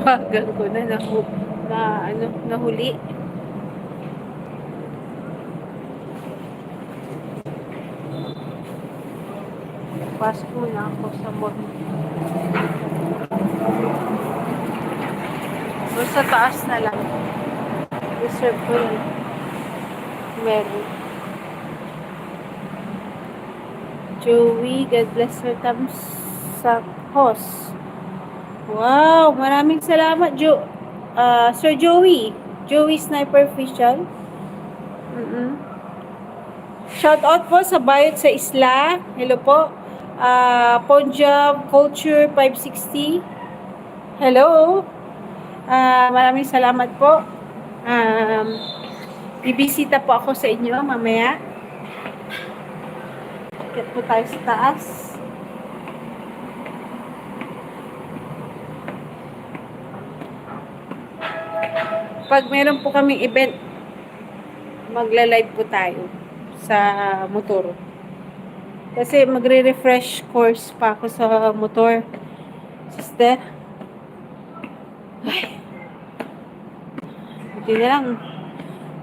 tinawagan ko na nahuli. Pasko na ako sa mall. So, sa taas na lang. Reserve ko yun. Meron. Joey, God bless her thumbs sa host. Wow, maraming salamat, Sir Joey. Joey Sniper Official. Shout out po sa Bayot sa Isla. Hello po. Punjab Culture 560. Hello. Maraming salamat po. Bibisita po ako sa inyo mamaya. Akit po tayo sa taas. Pag meron po kaming event, magla-live po tayo sa motor. Kasi magre-refresh course pa ako sa motor. Sister. Ay. Buti na lang.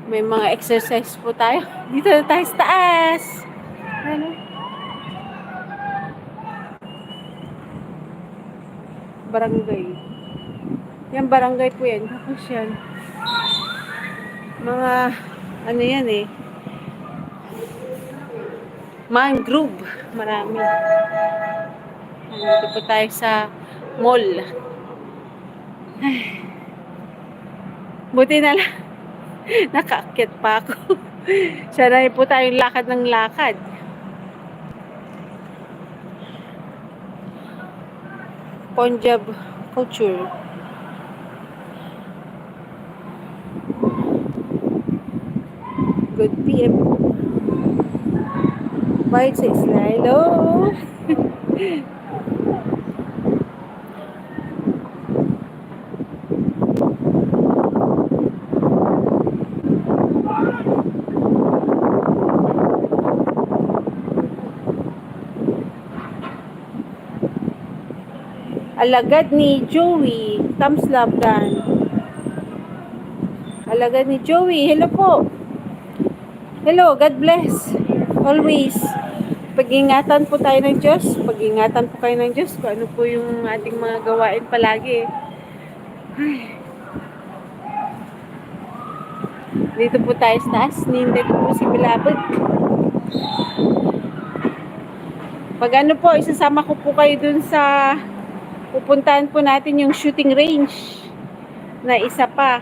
May mga exercise po tayo. Dito na tayo sa taas. Ano? Barangay. Yan, barangay po yan. Tapos yan. Mga, ano yan eh. Mangrove. Marami. Dito po tayo sa mall. Ay. Buti na lang. Nakaakyat pa ako. Sanay po tayong lakad ng lakad. Punjab Culture. Good PM. Bye sa Isla. Hello. Alagad ni Joey. Thumbs love dan. Alagad ni Joey. Hello po. Hello. God bless. Always. Pag-ingatan po tayo ng Diyos. Pag-ingatan po kayo ng Diyos. Kung ano po yung ating mga gawain palagi. Ay. Dito po tayo sa taas. Ninday ko po si Bilabag. Pag ano po, isasama ko po kayo dun sa pupuntahan po natin yung shooting range na isa pa.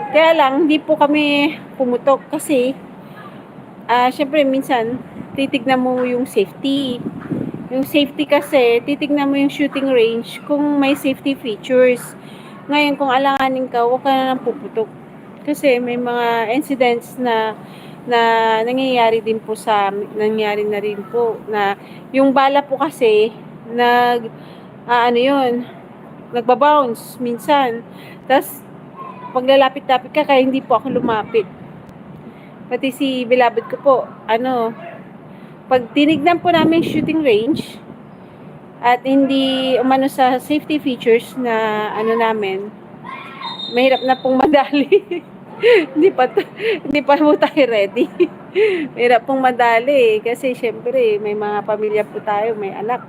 Kaya lang, hindi po kami pumutok kasi syempre minsan titignan mo yung safety. Yung safety kasi, titignan mo yung shooting range kung may safety features. Ngayon, kung alanganin ka, huwag ka na lang puputok. Kasi may mga incidents na nangyayari nangyari na rin po na yung bala po kasi nagbabounce minsan. Tapos, paglalapit-lapit ka, kaya hindi po ako lumapit. Pati si Bilabid ko po, pag tinignan po namin shooting range, at hindi umano sa safety features na namin, mahirap na pong madali. hindi pa po tayo ready. Mahirap pong madali kasi syempre may mga pamilya po tayo, may anak.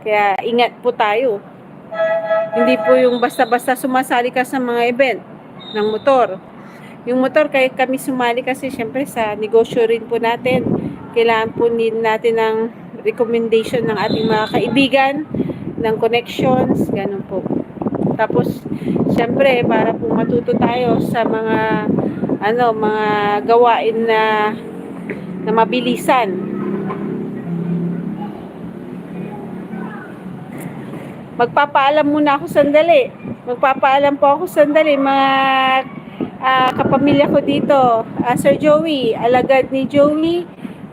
Kaya ingat po tayo. Hindi po yung basta-basta sumasali ka sa mga event ng motor. Yung motor, kaya kami sumali kasi syempre sa negosyo rin po natin. Kailangan po natin ng recommendation ng ating mga kaibigan, ng connections, ganun po. Tapos, syempre, para po matuto tayo sa mga gawain na mabilisan. Magpapaalam muna ako sandali. Magpapaalam po ako sandali, mga kapamilya ko dito. Sir Joey, alagad ni Joey,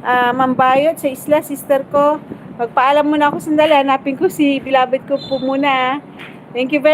Mambayot sa Isla, sister ko. Magpaalam muna ako sandali. Hanapin ko si Bilabid ko po muna. Thank you very much.